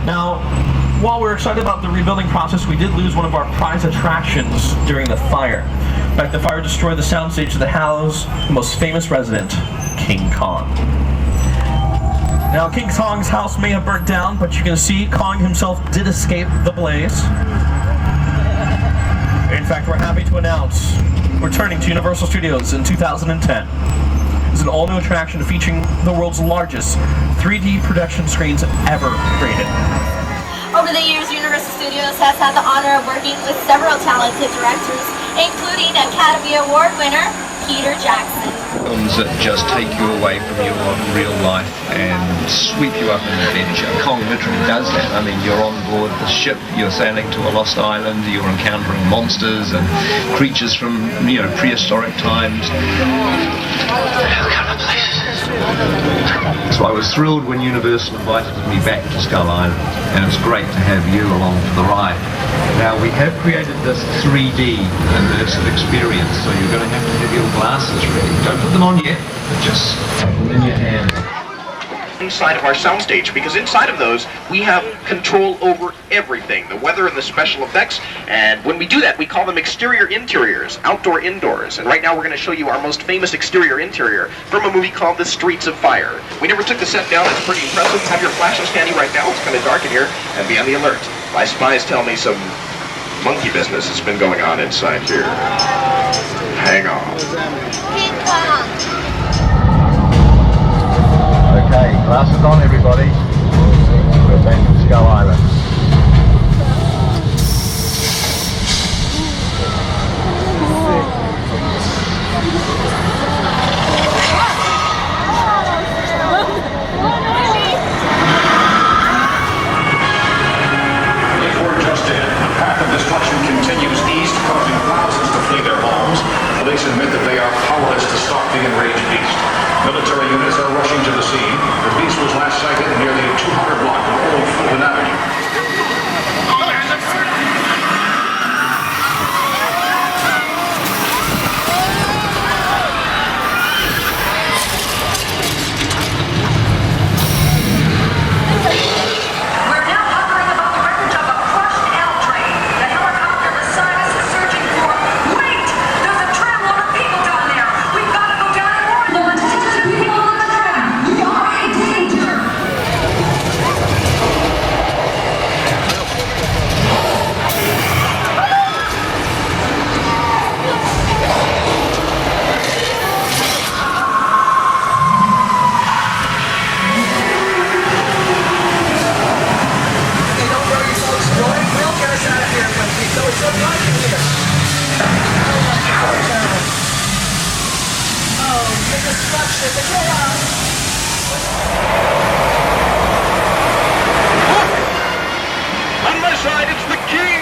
Now, while we're excited about the rebuilding process, we did lose one of our prize attractions during the fire. In fact, the fire destroyed the soundstage of the Hallows' most famous resident, King Kong. Now, King Kong's house may have burnt down, but you can see Kong himself did escape the blaze. In fact, we're happy to announce returning to Universal Studios in 2010 is an all-new attraction featuring the world's largest 3D production screens ever created. Over the years, Universal Studios has had the honor of working with several talented directors, including Academy Award winner Peter Jackson. Films that just take you away from your real life and sweep you up in adventure. Kong literally does that. I mean, you're on board the ship, you're sailing to a lost island, you're encountering monsters and creatures from, prehistoric times. So I was thrilled when Universal invited me back to Skull Island, and it's great to have you along for the ride. Now, we have created this 3D immersive experience, so you're going to have your glasses ready. Don't put them on yet, but just have them in your hand. Inside of our soundstage, because inside of those we have control over everything, the weather and the special effects, and when we do that we call them exterior interiors, outdoor indoors. And right now we're going to show you our most famous exterior interior from a movie called The Streets of Fire. We never took the set down, it's pretty impressive. Have your flashes handy right now, it's kind of dark in here, and be on the alert. My spies tell me some monkey business has been going on inside here. Hang on. King Kong. Okay, glasses on everybody. We're back to Skull Island. We're just in. The path of destruction continues east, causing thousands to flee their homes. Police admit that they are powerless to stop the enraged beast. Military units are rushing to the scene. The beast was last sighted near the 200 block of Old Fulton Avenue. We're now hovering above the wreckage of a crushed L train. The helicopter beside us is searching for... Wait! There's a tramload of people down there! We've got to go down and warn them! Attention people on the tram! We are in danger! On my side, it's the king!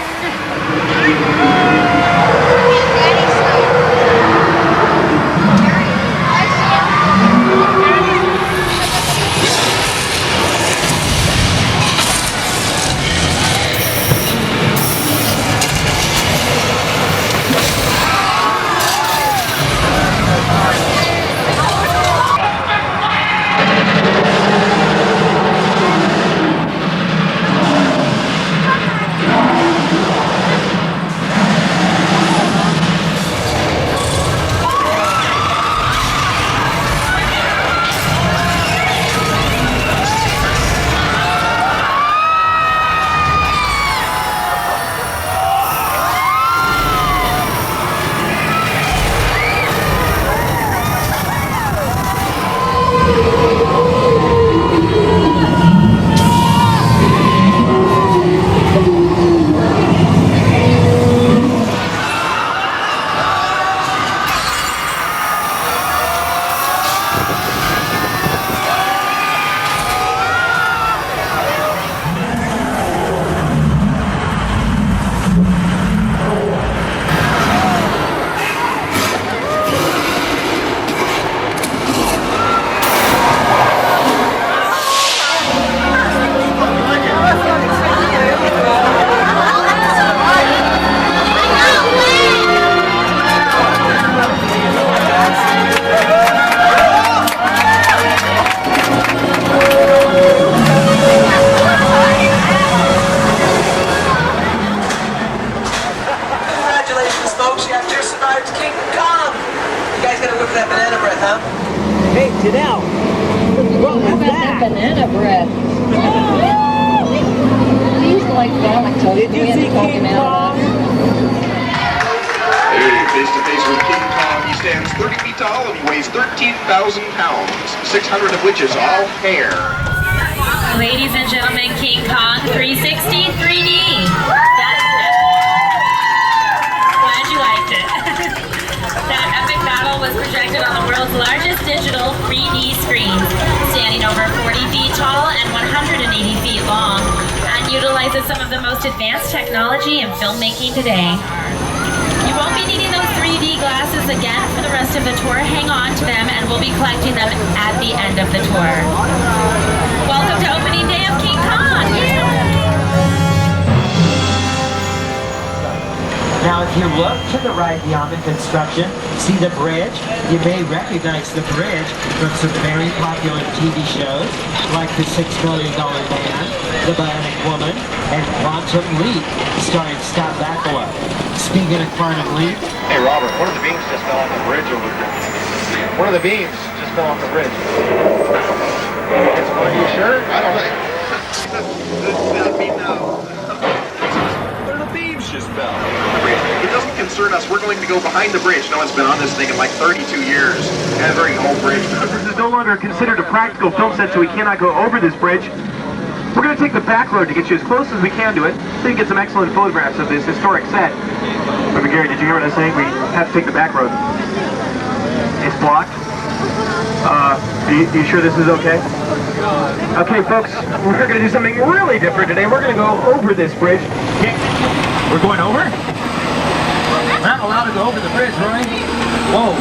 Seems like Valentine. We had to talk him out. Hey, face to face with King Kong. He stands 30 feet tall and he weighs 13,000 pounds, 600 of which is all hair. Ladies and gentlemen, King Kong 360 3D. Glad you liked it. That epic battle was projected on the world's largest digital 3D screens, standing over 40 feet tall and 180 feet long, and utilizes some of the most advanced technology in filmmaking today. You won't be needing those 3D glasses again for the rest of the tour. Hang on to them and we'll be collecting them at the end of the tour. Welcome to opening day of King Kong! Now, if you look to the right beyond the construction, see the bridge? You may recognize the bridge from some very popular TV shows like The $6 Million Man, The Bionic Woman, and Quantum Leap, starring Scott Bakula. Speaking of Quantum Leap, hey Robert, one of the beams just fell off the bridge over there. One of the beams just fell off the bridge. Are you sure? I don't know. Let me know. One of the beams just fell. It doesn't concern us. We're going to go behind the bridge. No one's been on this thing in like 32 years. And a very old bridge. This is no longer considered a practical film set, so we cannot go over this bridge. We're going to take the back road to get you as close as we can to it, so you can get some excellent photographs of this historic set. Remember, Gary, did you hear what I was saying? We have to take the back road. It's blocked. You sure this is okay? Okay, folks, we're going to do something really different today. We're going to go over this bridge. We're going over? We're not allowed to go over the bridge, Roy. Whoa.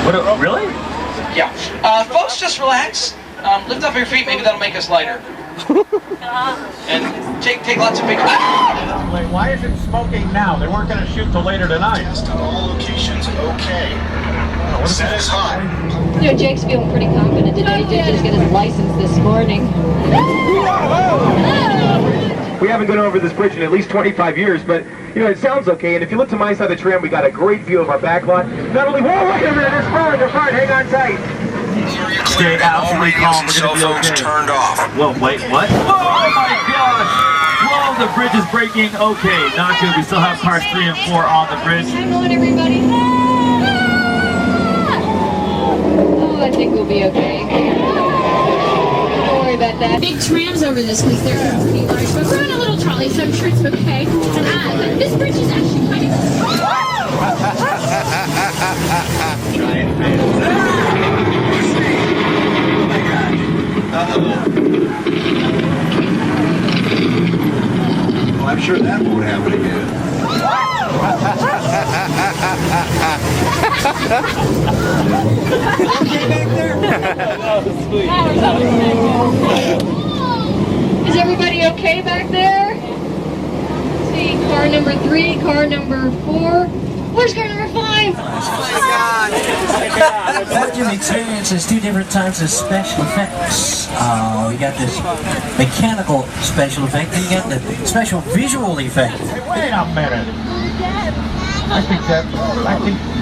What, really? Yeah. Folks, just relax. Lift up your feet. Maybe that'll make us lighter. And take lots of pictures. Wait, why is it smoking now? They weren't going to shoot till later tonight. All locations okay. Set is hot. You know, Jake's feeling pretty confident today. Jake just got his license this morning. We haven't gone over this bridge in at least 25 years, but, you know, it sounds okay. And if you look to my side of the tram, we got a great view of our back lot. Not only, whoa, wait a minute, they're fine, hang on tight. Stay absolutely calm, we're gonna be okay. Turned off. Whoa, wait, what? Oh my gosh! Whoa, the bridge is breaking. Okay, not good. We still have cars 3 and 4 on the bridge. Hang on, everybody. Oh, I think we'll be okay. Don't worry about that. Big trams over this because they're pretty large, but we're on a little trolley, so I'm sure it's okay. But this bridge is actually kind of... Giant fan. Oh my God. Well, I'm sure that won't happen again. Okay back there? That was sweet. Is everybody okay back there? Let's see, car number 3, car number 4. Where's car number 5? what you experience is 2 different types of special effects. We got this mechanical special effect, and you got the special visual effect. Wait a minute. I think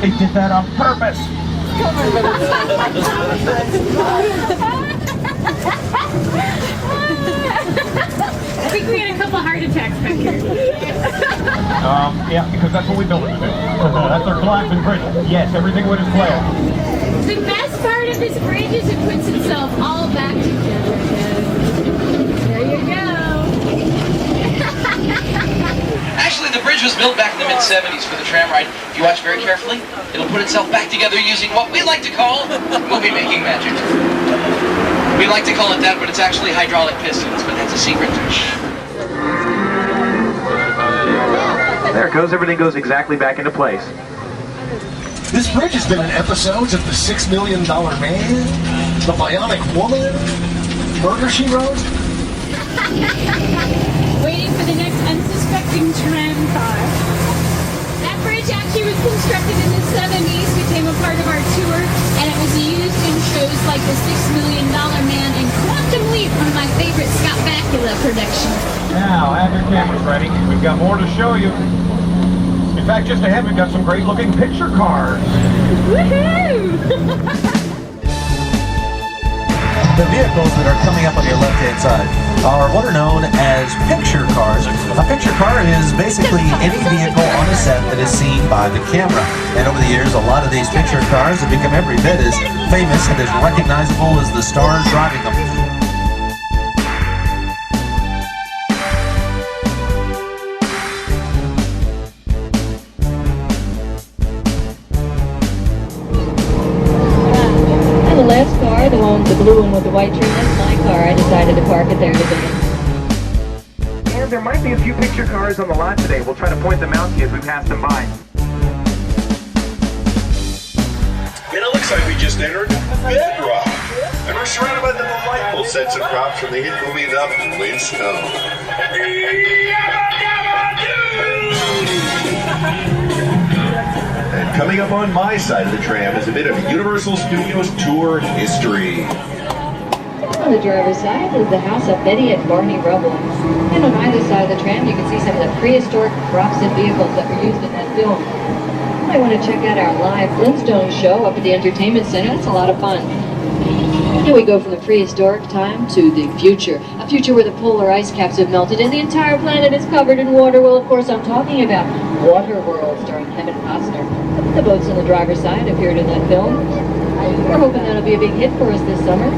they did that on purpose. I think we had a couple heart attacks back here. Yeah, because that's what we built it to do. That's our collapsing bridge. Yes, everything went as planned. The best part of this bridge is it puts itself all back together. There you go. Actually, the bridge was built back in the mid-70s for the tram ride. If you watch very carefully, it'll put itself back together using what we like to call movie-making magic. We like to call it that, but it's actually hydraulic pistons, but that's a secret. There it goes. Everything goes exactly back into place. This bridge has been in episodes of The $6 Million Man, The Bionic Woman, Murder, She Wrote. Waiting for the next unsuspecting tram car. That bridge actually was constructed in the 70s, became a part of our tour, and it was used in shows like The $6 Million Man and Quantum Leap, one of my favorite Scott Bakula productions. Now, have your cameras ready. We've got more to show you. In fact, just ahead, we've got some great-looking picture cars. Woohoo! The vehicles that are coming up on your left-hand side are what are known as picture cars. A picture car is basically any vehicle on a set that is seen by the camera. And over the years, a lot of these picture cars have become every bit as famous and as recognizable as the stars driving them. Last car, the one with the blue one with the white trim, that's my car. I decided to park it there today. And there might be a few picture cars on the lot today. We'll try to point them out to you as we pass them by. And it looks like we just entered Bedrock. And we're surrounded by the delightful sets of props from the hit movie The Flintstones. And coming up on my side of the tram is a bit of Universal Studios tour history. On the driver's side is the house of Betty and Barney Rubble. And on either side of the tram, you can see some of the prehistoric props and vehicles that were used in that film. You might want to check out our live Flintstones show up at the Entertainment Center. It's a lot of fun. Here we go from the prehistoric time to the future. A future where the polar ice caps have melted and the entire planet is covered in water. Well, of course, I'm talking about Waterworld, starring Kevin Costner. The boats on the driver's side appeared in that film. We're hoping that'll be a big hit for us this summer.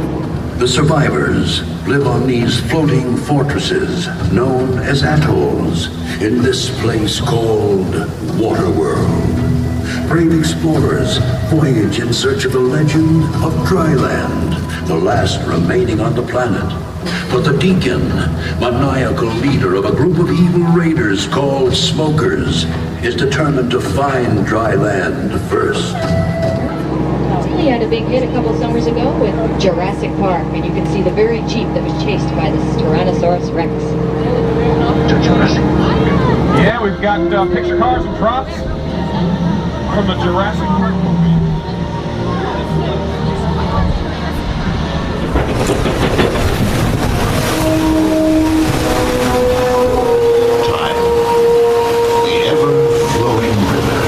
The survivors live on these floating fortresses known as atolls in this place called Waterworld. Brave explorers voyage in search of the legend of Dryland, the last remaining on the planet. But the Deacon, maniacal leader of a group of evil raiders called Smokers, is determined to find Dryland first. He had a big hit a couple summers ago with Jurassic Park, and you can see the very Jeep that was chased by the Tyrannosaurus Rex. Yeah, we've got picture cars and props from the Jurassic Park movie. Time, the ever-flowing river.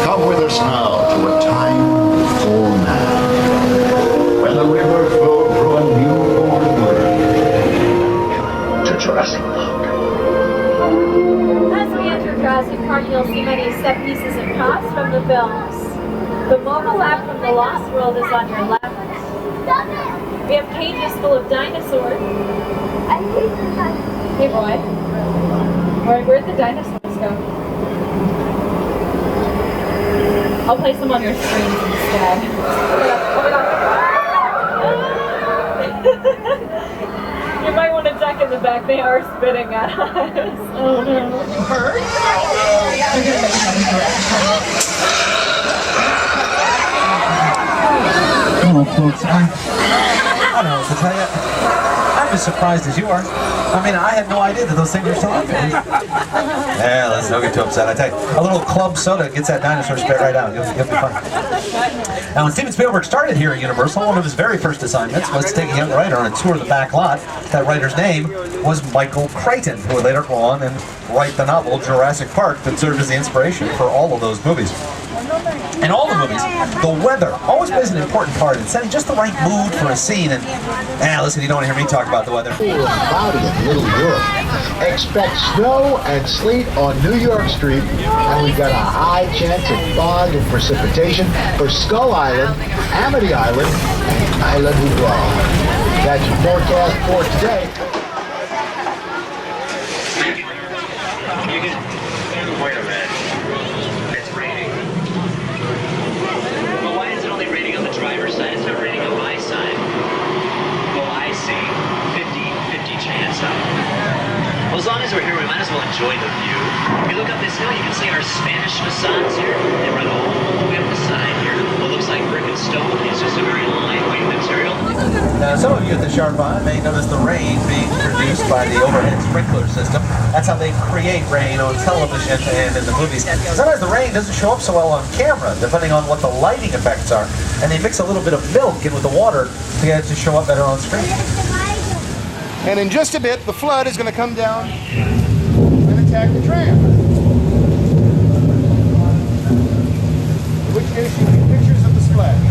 Come with us now to a time before now, when the river flowed through a newborn world. To Jurassic Park. As we enter Jurassic Park, you'll see many set pieces and props from the films. The mobile lab from The Lost World is on your left. We have cages full of dinosaurs. Hey, Roy. Where'd the dinosaurs go? I'll place them on your screens instead. You might want to duck in the back. They are spitting at us. Oh no. Hello, folks. I don't know what to tell you. I'm as surprised as you are. I mean, I had no idea that those things were still out there. Yeah, let's don't get too upset. I tell you, a little club soda gets that dinosaur spit right out. You'll be fine. Now, when Steven Spielberg started here at Universal, one of his very first assignments was to take a young writer on a tour of the back lot. That writer's name was Michael Crichton, who would later go on and write the novel Jurassic Park that served as the inspiration for all of those movies. In all the movies, the weather always plays an important part in setting just the right mood for a scene. And listen, you don't want to hear me talk about the weather. Cool and cloudy in Little Europe. Expect snow and sleet on New York Street, and we've got a high chance of fog and precipitation for Skull Island, Amity Island, and Island Hudron. That's your forecast for today. Wait a minute. It's raining. Well, why is it only raining on the driver's side? It's not raining on my side. Oh, I see. 50-50 chance, huh? Well, as long as we're here, we might as well enjoy the view. If you look up this hill, you can see our Spanish facades here. They run all the way up the side here. What looks like brick and stone is just a very lightweight material. Now, some of you at the Sharp Eye may notice the rain being produced by the overhead sprinkler system. That's how they create rain on television and in the movies. Sometimes the rain doesn't show up so well on camera, depending on what the lighting effects are. And they mix a little bit of milk in with the water to get it to show up better on screen. And in just a bit, the flood is going to come down and attack the tram. In which case, you get pictures of the splash.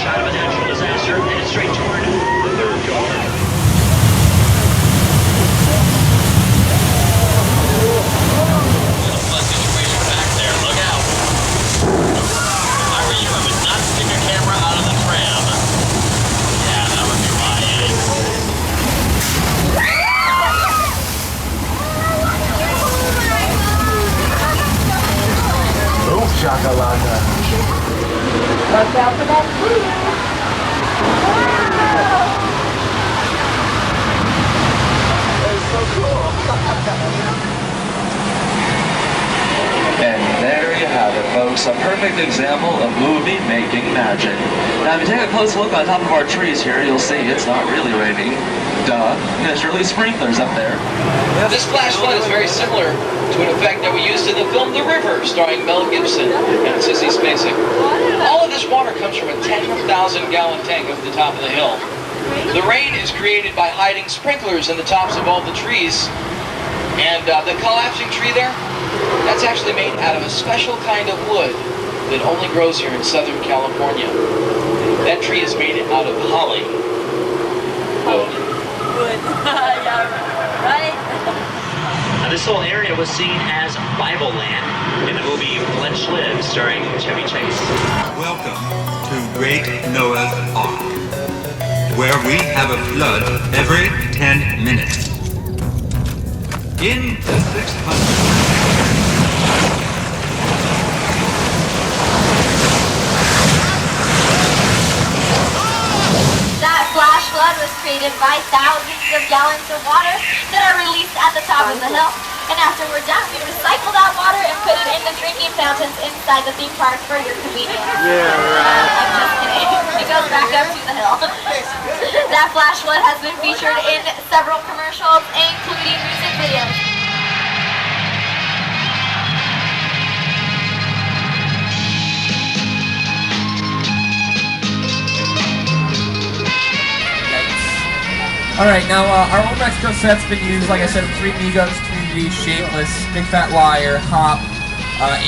shot of a natural disaster, headed straight toward the third car. Shakalaka. Watch out for that tree. That's so cool. And there you have it, folks. A perfect example of movie-making magic. Now, if you take a close look on top of our trees here, you'll see it's not really raining. Duh. There's really sprinklers up there. This flash flood is very similar to an effect that we used in the film The River, starring Mel Gibson and Sissy Spacek. All of this water comes from a 10,000-gallon tank over the top of the hill. The rain is created by hiding sprinklers in the tops of all the trees. And the collapsing tree there, that's actually made out of a special kind of wood that only grows here in Southern California. That tree is made out of holly. Wood. Yeah, right? Now, this whole area was seen as Bible land in the movie Fletch Lives, starring Chevy Chase. Welcome to Great Noah's Ark, where we have a flood every 10 minutes. In the 600... That flash flood was created by thousands of gallons of water that are released at the top of the hill. And after we're done, we recycle that water and put it in the drinking fountains inside the theme park for your convenience. Yeah, right. I'm just kidding. It goes back up to the hill. That flash flood has been featured in several commercials, including music videos. Alright, now our Old Mexico set's been used, like I said, in 3 Amigos, 2D, Shameless, Big Fat Liar, Hop,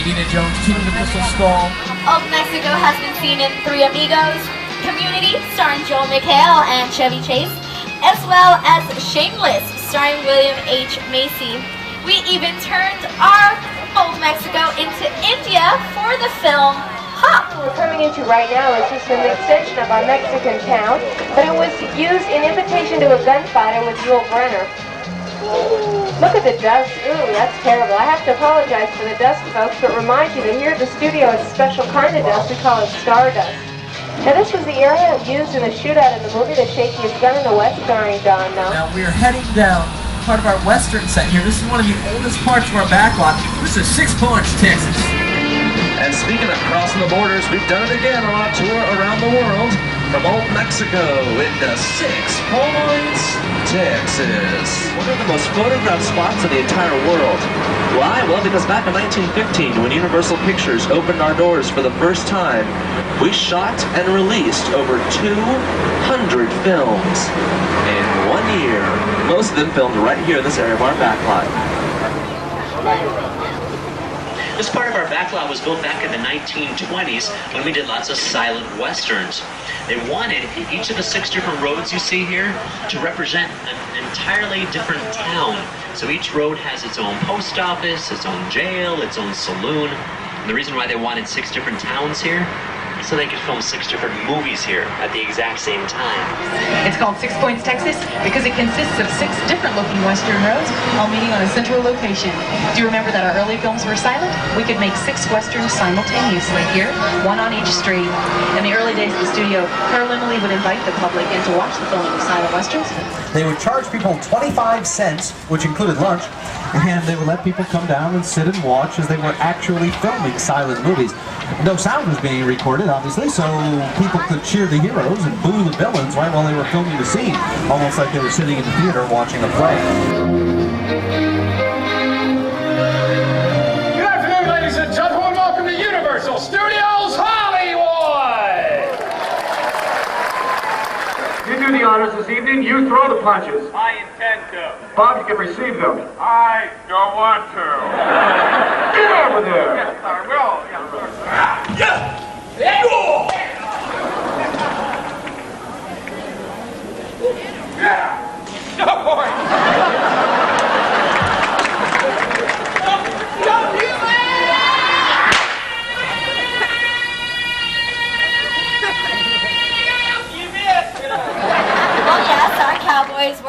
Indiana Jones, Kingdom of the Crystal Skull. Old Mexico has been seen in 3 Amigos, Community, starring Joel McHale and Chevy Chase, as well as Shameless, starring William H. Macy. We even turned our Old Mexico into India for the film Hop. What we're coming into right now is just an extension of our Mexican town, but it was used in invitation to a gunfighter with Yul Brynner. Look at the dust. Ooh, that's terrible. I have to apologize for the dust, folks, but remind you that here at the studio it's a special kind of dust. We call it stardust. Now this was the area used in the shootout in the movie The Shakiest Gun in the West, starring Don Knotts. Now we're heading down part of our western set here. This is one of the oldest parts of our backlot. This is Six Punch, Texas. And speaking of crossing the borders, we've done it again on our tour around the world. From Old Mexico into 6 Points, Texas. One of the most photographed spots in the entire world. Why? Well, because back in 1915, when Universal Pictures opened our doors for the first time, we shot and released over 200 films in 1 year. Most of them filmed right here in this area of our backlot. This part of our backlot was built back in the 1920s when we did lots of silent westerns. They wanted each of the 6 different roads you see here to represent an entirely different town. So each road has its own post office, its own jail, its own saloon. And the reason why they wanted 6 different towns here is so they could film 6 different movies here at the exact same time. It's called 6 Points, Texas, because it consists of 6 different looking western roads, all meeting on a central location. Do you remember that our early films were silent? We could make 6 westerns simultaneously here, 1 on each street. In the early days of the studio, Carol Emily would invite the public in to watch the filming of silent westerns. They would charge people 25 cents, which included lunch, and they would let people come down and sit and watch as they were actually filming silent movies. No sound was being recorded, obviously, so people could cheer the heroes and boo the villains right while they were filming the scene, almost like they were sitting in the theater watching a play. Good afternoon, ladies and gentlemen. Welcome to Universal Studios Hollywood. You do the honors this evening. You throw the punches. I intend to. Bob, you can receive them. I don't want to. Get over there. Yes, I will. Yes, sir. Yeah.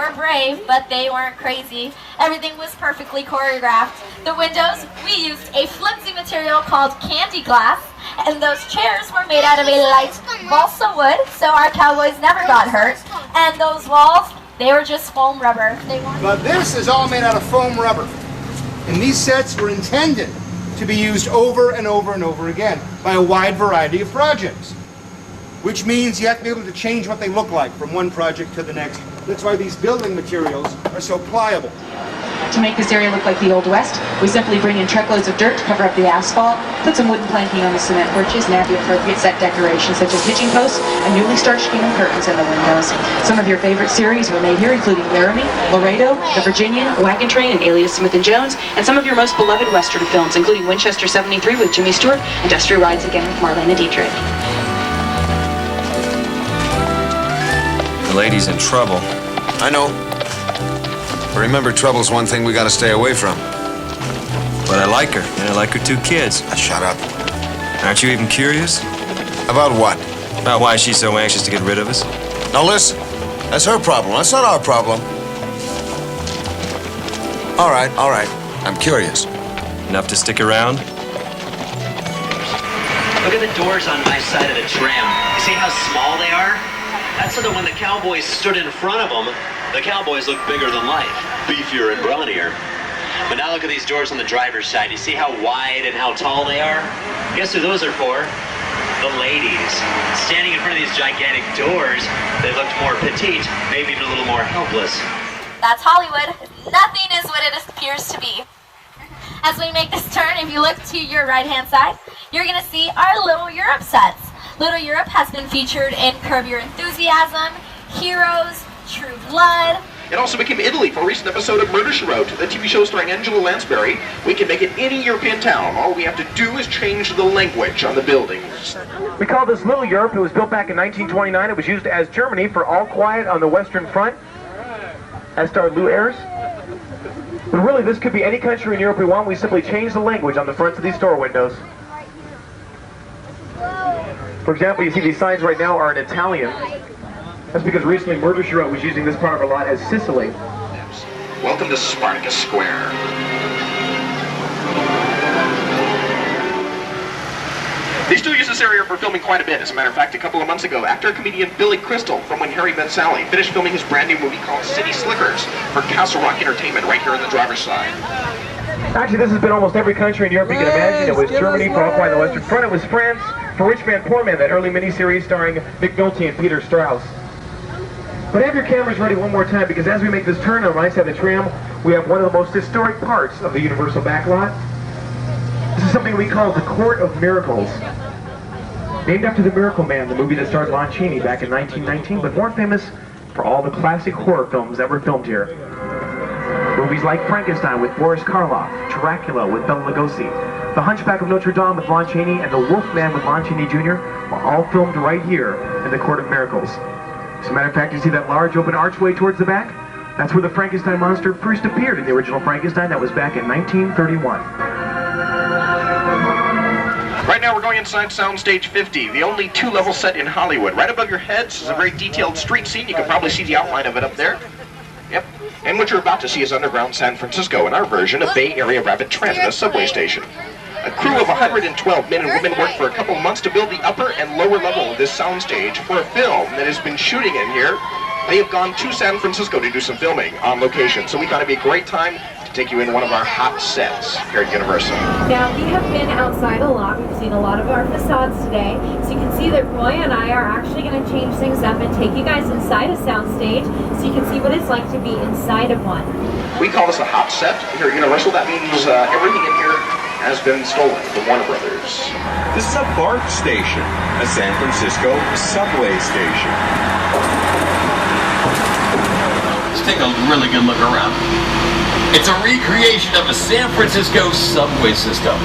were brave, but they weren't crazy. Everything was perfectly choreographed. The windows, we used a flimsy material called candy glass, and those chairs were made out of a light balsa wood, so our cowboys never got hurt. And those walls, they were just foam rubber. They weren't. But this is all made out of foam rubber. And these sets were intended to be used over and over and over again by a wide variety of projects. Which means you have to be able to change what they look like from one project to the next. That's why these building materials are so pliable. To make this area look like the Old West, we simply bring in truckloads of dirt to cover up the asphalt, put some wooden planking on the cement porches, and add the appropriate set decorations such as hitching posts and newly starched gingham curtains in the windows. Some of your favorite series were made here, including Laramie, Laredo, The Virginian, Wagon Train, and Alias, Smith & Jones, and some of your most beloved Western films, including Winchester 73 with Jimmy Stewart, Industrial Rides Again with Marlena Dietrich. The lady's in trouble. I know. But remember, trouble's one thing we gotta stay away from. But I like her, and I like her 2 kids. Shut up. Aren't you even curious? About what? About why she's so anxious to get rid of us? Now listen, that's her problem. That's not our problem. All right. I'm curious. Enough to stick around? Look at the doors on my side of the tram. You see how small they are? That's so that when the cowboys stood in front of them, the cowboys looked bigger than life, beefier and brawnier. But now look at these doors on the driver's side. You see how wide and how tall they are? Guess who those are for? The ladies. Standing in front of these gigantic doors, they looked more petite, maybe even a little more helpless. That's Hollywood. Nothing is what it appears to be. As we make this turn, if you look to your right-hand side, you're going to see our Little Europe sets. Little Europe has been featured in Curb Your Enthusiasm, Heroes, True Blood. It also became Italy for a recent episode of Murder, She Wrote, the TV show starring Angela Lansbury. We can make it any European town. All we have to do is change the language on the buildings. We call this Little Europe. It was built back in 1929. It was used as Germany for All Quiet on the Western Front, as starred Lou Ayres. But really, this could be any country in Europe we want. We simply change the language on the fronts of these store windows. For example, you see these signs right now are in Italian. That's because recently Murder, She Wrote was using this part of our lot as Sicily. Welcome to Spartacus Square. They still use this area for filming quite a bit. As a matter of fact, a couple of months ago, actor-comedian Billy Crystal from When Harry Met Sally finished filming his brand new movie called City Slickers for Castle Rock Entertainment right here on the driver's side. Actually, this has been almost every country in Europe you can imagine. It was Germany for All Quiet on the Western Front. It was France for Rich Man, Poor Man, that early miniseries starring Mick Nolte and Peter Strauss. But have your cameras ready one more time, because as we make this turn on the right side of the tram, we have one of the most historic parts of the Universal backlot. This is something we call the Court of Miracles. Named after The Miracle Man, the movie that starred Lon Chaney back in 1919, but more famous for all the classic horror films that were filmed here. Movies like Frankenstein with Boris Karloff, Dracula with Bela Lugosi, The Hunchback of Notre Dame with Lon Chaney, and The Wolfman with Lon Chaney Jr. were all filmed right here in the Court of Miracles. As a matter of fact, you see that large open archway towards the back? That's where the Frankenstein monster first appeared in the original Frankenstein. That was back in 1931. Right now we're going inside Soundstage 50, the only 2-level set in Hollywood. Right above your heads is a very detailed street scene. You can probably see the outline of it up there. Yep. And what you're about to see is underground San Francisco in our version of Bay Area Rapid Transit, a subway station. A crew of 112 men and women worked for a couple of months to build the upper and lower level of this soundstage for a film that has been shooting in here. They have gone to San Francisco to do some filming on location, so we thought it'd be a great time to take you in one of our hot sets here at Universal. Now, we have been outside a lot. We've seen a lot of our facades today. So you can see that Roy and I are actually going to change things up and take you guys inside a soundstage so you can see what it's like to be inside of one. We call this a hot set here at Universal. That means everything in here has been stolen from Warner Brothers. This is a BART station, a San Francisco subway station. Let's take a really good look around. It's a recreation of the San Francisco subway system.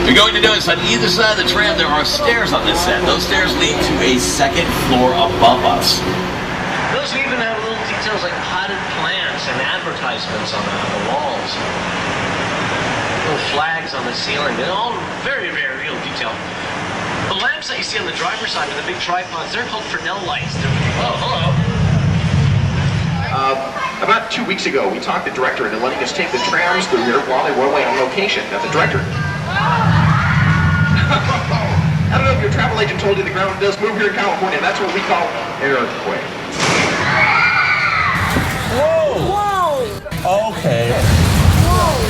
You're going to notice on either side of the tram there are stairs on this set. Those stairs lead to a second floor above us. Those even have little details like potted plants and advertisements on the walls. Little flags on the ceiling. They're all very, very real detail. The lamps that you see on the driver's side with the big tripods, they're called Fresnel lights. Oh, hello. About 2 weeks ago, we talked the director into letting us take the trams through here while they were away on location. Now, the director... I don't know if your travel agent told you the ground does move here in California. That's what we call an earthquake. Whoa! Whoa! Okay. Whoa!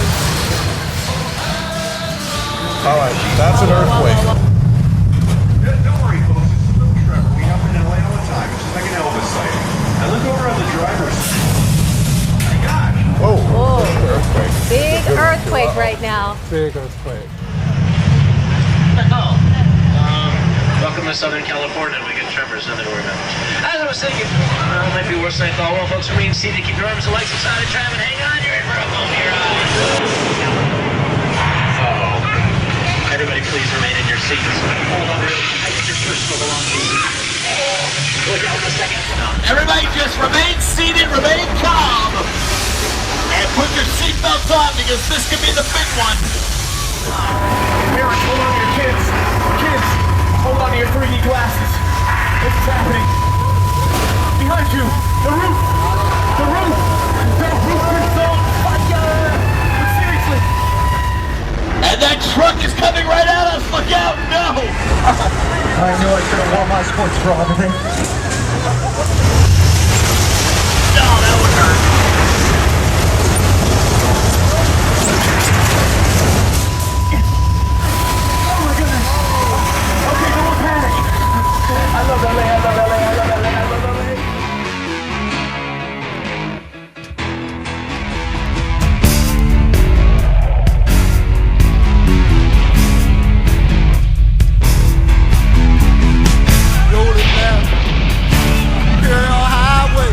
All right, that's an earthquake. Don't worry, folks. This is Luke Trevor. We happen in LA all the time. It's just like an Elvis sighting. I look over on the driver's side. Oh my gosh. Whoa! Whoa. Earthquake. Big earthquake right now. Big earthquake. Welcome to Southern California. We get tremors, nothing to worry about. As I was thinking, it might be worse than I thought. Well, folks, remain seated, keep your arms and legs inside the tram, and hang on, you're in for a moment here. Uh-oh. Everybody please remain in your seats. Hold on real tight to your personal belongings. Look out for a second. Everybody just remain seated, remain calm, and put your seatbelts on because this could be the big one. Parents, hold on to your kids. Kids, hold on to your 3D glasses. This is happening. Behind you, the roof. The roof. The roof is on fire. Seriously. And that truck is coming right at us. Look out. No. I knew I should have worn my sports bra today. No, that would hurt. I love LA, I love LA, I love LA, I love LA. Rolling down Imperial Highway.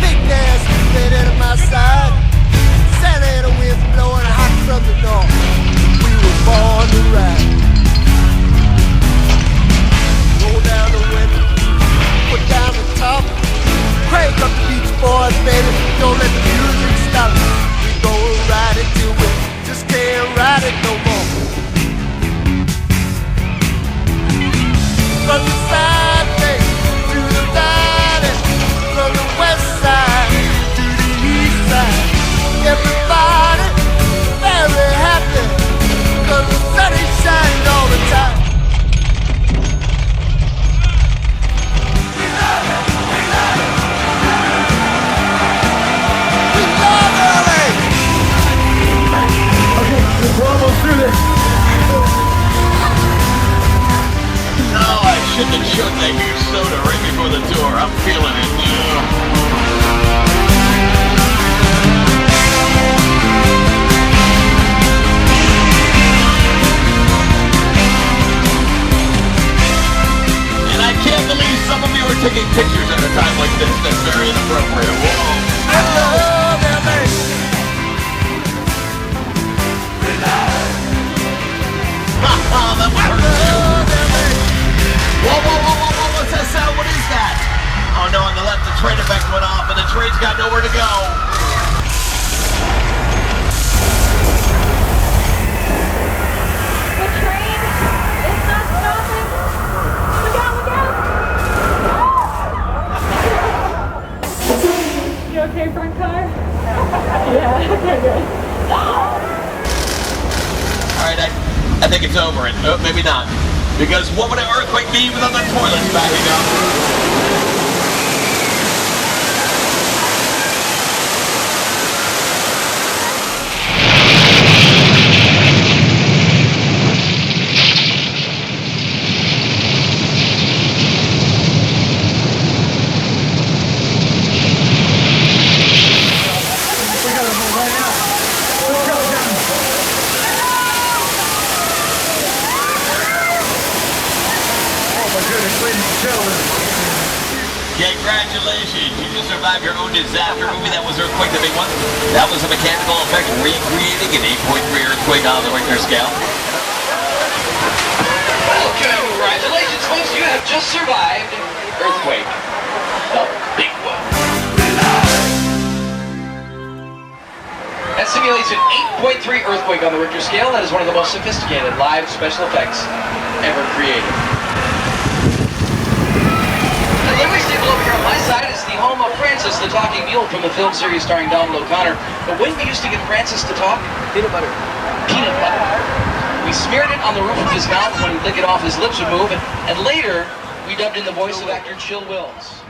Big gas dead at my side. Santa Ana winds blowing hot from the north. We were born to ride. Roll down the window, put down the top, crank up the Beach Boys, baby. Don't let the music stop. We go ride it till we just can't ride it no more. From the side bay to the valley, from the west side to the east side, everybody very happy, 'cause the sun is shining all the time. We're almost through this. No, I shouldn't have chugged that huge soda right before the door. I'm feeling it. And I can't believe some of you are taking pictures at a time like this. That's very inappropriate. Whoa. I love LA. That would hurt too. Whoa, what's that sound? What is that? Oh no, on the left the train effect went off and the train's got nowhere to go. The train is not stopping. Look out, look out. You okay, front car? Yeah, okay, good. Alright, I think it's over. And maybe not. Because what would an earthquake be without the toilets backing up? Congratulations, you just survived your own disaster movie. That was Earthquake, the big one. That was a mechanical effect recreating an 8.3 earthquake on the Richter scale. Well, congratulations, folks. You have just survived Earthquake, the big one. That simulates an 8.3 earthquake on the Richter scale. That is one of the most sophisticated live special effects ever created. The delivery stable the talking mule from the film series starring Donald O'Connor. But when we used to get Francis to talk, peanut butter. Peanut butter. We smeared it on the roof of his mouth. When he'd lick it off, his lips would move. And later, we dubbed in the voice of actor Chill Wills.